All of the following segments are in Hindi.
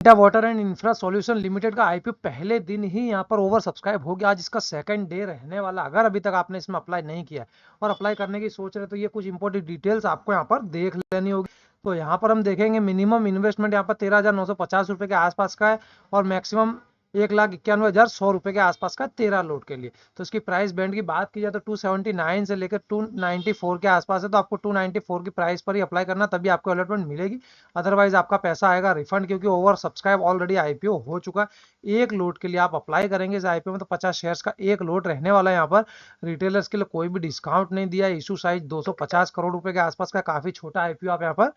Delta water and infra solution limited का आईपीओ पहले दिन ही यहाँ पर ओवर सब्सक्राइब हो गया। आज इसका सेकंड डे रहने वाला। अगर अभी तक आपने इसमें अप्लाई नहीं किया और अप्लाई करने की सोच रहे तो ये कुछ इंपॉर्टेंट डिटेल्स आपको यहाँ पर देख लेनी होगी। तो यहाँ पर हम देखेंगे मिनिमम इन्वेस्टमेंट यहाँ पर 13,950 रुपए के आसपास का है और मैक्सिमम 1,91,100 रुपए के आसपास का 13 लोड के लिए। तो इसकी प्राइस बैंड की बात की जाए तो 279 से लेकर 294 के आसपास है। तो आपको 294 की प्राइस पर ही अप्लाई करना, तभी आपको अलॉटमेंट मिलेगी। अदरवाइज आपका पैसा आएगा रिफंड, क्योंकि ओवर सब्सक्राइब ऑलरेडी आईपीओ हो चुका है। एक लोड के लिए आप अप्लाई करेंगे इस आईपीओ में तो 50 शेयर्स का एक लोड रहने वाला है। यहाँ पर रिटेलर्स के लिए कोई भी डिस्काउंट नहीं दिया है। इशू साइज 250 करोड़ रुपए के आसपास का काफी छोटा आईपीओ आप यहाँ पर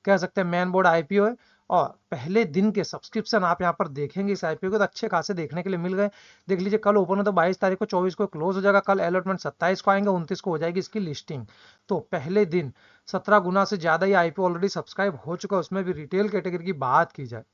कह सकते हैं मैन बोर्ड आईपीओ है। और पहले दिन के सब्सक्रिप्शन आप यहाँ पर देखेंगे इस आईपीओ को तो अच्छे खासे देखने के लिए मिल गए। देख लीजिए, कल ओपन हो तो 22 तारीख को, 24 को क्लोज हो जाएगा। कल अलॉटमेंट 27 को आएंगे, 29 को हो जाएगी इसकी लिस्टिंग। तो पहले दिन 17 गुना से ज्यादा ही आईपीओ ऑलरेडी सब्सक्राइब हो चुका है। उसमें भी रिटेल कैटेगरी की बात की जाए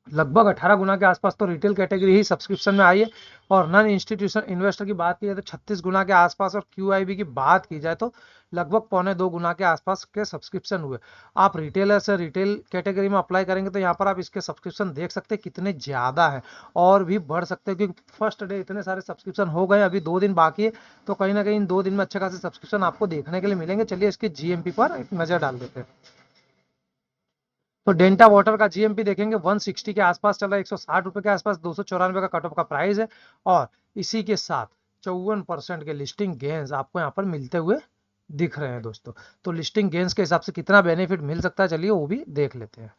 लगभग 18 गुना के आसपास तो रिटेल कैटेगरी ही सब्सक्रिप्शन में आई है। और नॉन इंस्टीट्यूशन इन्वेस्टर की बात की जाए तो 36 गुना के आसपास, और क्यूआईबी की बात की जाए तो लगभग 1.25 गुना के आसपास के सब्सक्रिप्शन हुए। आप रिटेलर से रिटेल कैटेगरी में अप्लाई करेंगे तो यहाँ पर आप इसके सब्सक्रिप्शन देख सकते हैं कितने ज्यादा है, और भी बढ़ सकते हैं क्योंकि फर्स्ट डे इतने सारे सब्सक्रिप्शन हो गए। अभी 2 दिन बाकी है, तो कहीं ना कहीं इन 2 दिन में अच्छे खासे सब्सक्रिप्शन आपको देखने के लिए मिलेंगे। चलिए इसके जीएमपी पर एक नजर डाल देते हैं। तो डेल्टा वाटर का जीएमपी देखेंगे 160 के आसपास चल रहा है, 160 रुपए के आसपास, 294 का कट ऑफ का प्राइस है। और इसी के साथ 54% के लिस्टिंग गेन्स आपको यहाँ पर मिलते हुए दिख रहे हैं दोस्तों। तो लिस्टिंग गेन्स के हिसाब से कितना बेनिफिट मिल सकता है, चलिए वो भी देख लेते हैं।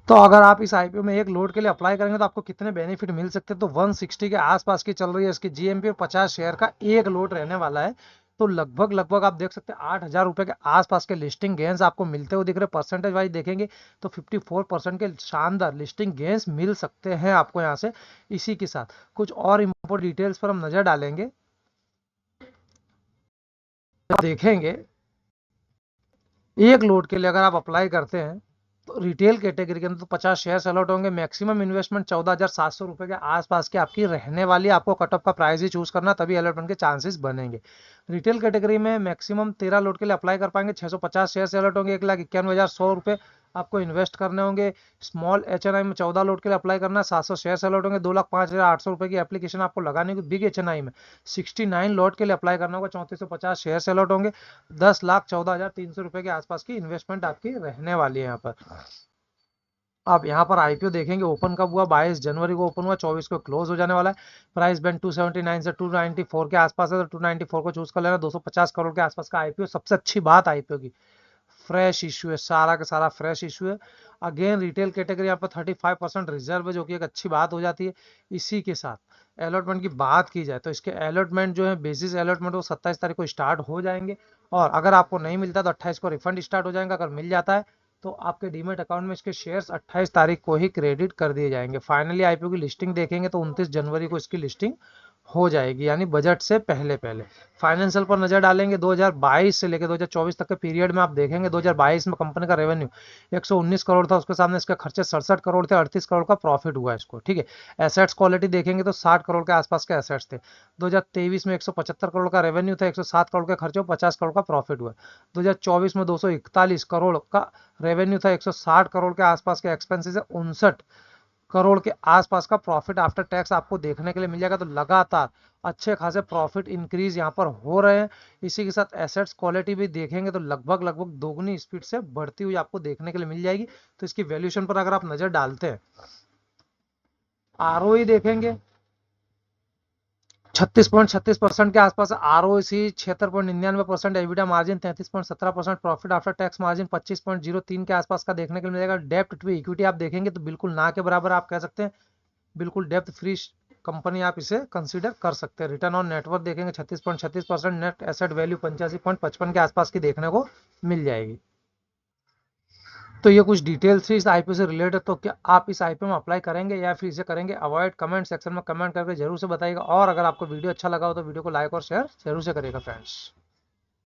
तो अगर आप इस आईपीओ में एक लोड के लिए अप्लाई करेंगे तो आपको कितने बेनिफिट मिल सकते हैं, तो 160 के आसपास की चल रही है इसकी जीएमपी और 50 शेयर का एक लोड रहने वाला है। तो लगभग लगभग आप देख सकते हैं 8,000 रुपए के आसपास के लिस्टिंग गेन्स आपको मिलते हुए दिख रहे हैं। परसेंटेज वाइज देखेंगे तो 54% के शानदार लिस्टिंग गेन्स मिल सकते हैं आपको यहाँ से। इसी के साथ कुछ और इंपोर्टेंट डिटेल्स पर हम नजर डालेंगे, देखेंगे एक लोड के लिए अगर आप अप्लाई करते हैं तो रिटेल कैटेगरी के अंदर तो 50 शेयर अलॉट होंगे। मैक्सिमम इन्वेस्टमेंट 14,700 रुपए के आसपास की आपकी रहने वाली। आपको कट ऑफ का प्राइस ही चूज करना, तभी अलॉटमेंट के चांसेस बनेंगे। रिटेल कैटेगरी में मैक्सिमम 13 लोड के लिए अप्लाई कर पाएंगे। 650 शेयर अलॉट होंगे, 1,91,100 रुपए आपको इन्वेस्ट करने होंगे। स्मॉल एचएनआई में 14 लोड के लिए अप्लाई करना, 700 शेयर अलॉट होंगे, 2,05,800 रुपए की एप्लीकेशन आपको लगानी होगी। बिग एचएनआई में 69 लोड के लिए अप्लाई करना होगा, 3450 शेयर अलॉट होंगे, 10,14,300 रुपए के आसपास की इन्वेस्टमेंट आपकी रहने वाली है यहाँ पर। आप यहाँ पर आईपीओ देखेंगे ओपन कब हुआ, 22 जनवरी को ओपन हुआ, 24 को क्लोज हो जाने वाला है। प्राइस बैंड 279 से 294 के आसपास है, तो 294 को चूज कर लेना। 250 करोड़ के आसपास का आईपीओ। सबसे अच्छी बात आईपीओ की फ्रेश इशू है, सारा का सारा फ्रेश इशू है। अगेन रिटेल कैटेगरी यहाँ पर 35% रिजर्व है, जो कि एक अच्छी बात हो जाती है। इसी के साथ अलॉटमेंट की बात की जाए तो इसके अलॉटमेंट जो है बेसिस अलॉटमेंट वो 27 तारीख को स्टार्ट हो जाएंगे। और अगर आपको नहीं मिलता तो 28 को रिफंड स्टार्ट हो जाएगा। अगर मिल जाता है तो आपके डीमेट अकाउंट में इसके शेयर्स 28 तारीख को ही क्रेडिट कर दिए जाएंगे। फाइनली आईपीओ की लिस्टिंग देखेंगे तो 29 जनवरी को इसकी लिस्टिंग हो जाएगी, यानी बजट से पहले पहले। फाइनेंशियल पर नजर डालेंगे 2022 से लेकर 2024 तक के पीरियड में आप देखेंगे 2022 में कंपनी का रेवेन्यू 119 करोड़ था, उसके सामने इसके खर्चे 67 करोड़ थे, 38 करोड़ का प्रॉफिट हुआ इसको। ठीक है, एसेट्स क्वालिटी देखेंगे तो 60 करोड़ के आसपास के एसेट्स थे। 2023 में 175 करोड़ का रेवेन्यू था, 107 करोड़ के खर्चे, 50 करोड़ का प्रॉफिट हुआ। 2024 में 241 करोड़ का रेवेन्यू था, 160 करोड़ के आसपास के एक्सपेंसेस है, 59 करोड़ के आसपास का प्रॉफिट आफ्टर टैक्स आपको देखने के लिए मिल जाएगा। तो लगातार अच्छे खासे प्रॉफिट इंक्रीज यहाँ पर हो रहे हैं। इसी के साथ एसेट्स क्वालिटी भी देखेंगे तो लगभग लगभग दोगुनी स्पीड से बढ़ती हुई आपको देखने के लिए मिल जाएगी। तो इसकी वैल्यूएशन पर अगर आप नजर डालते हैं, आरओई देखेंगे 36.36% के आसपास, ROC 76.99%, EBITDA margin 33.17%, profit after tax margin 25.03 के आसपास का देखने के लिए मिलेगा। डेप्ट टू इक्विटी आप देखेंगे तो बिल्कुल ना के बराबर आप कह सकते हैं, बिल्कुल डेप्थ फ्री कंपनी आप इसे कंसीडर कर सकते हैं। रिटर्न ऑन नेटवर्थ देखेंगे 36.36%, नेट एसेट वैल्यू 85.55 के आसपास की देखने को मिल जाएगी। तो ये कुछ डिटेल्स थी इस आईपीओ से रिलेटेड। तो क्या आप इस आईपीओ में अप्लाई करेंगे या फिर इसे करेंगे अवॉइड, कमेंट सेक्शन में कमेंट करके जरूर से बताइएगा। और अगर आपको वीडियो अच्छा लगा हो तो वीडियो को लाइक और शेयर जरूर से करिएगा फ्रेंड्स।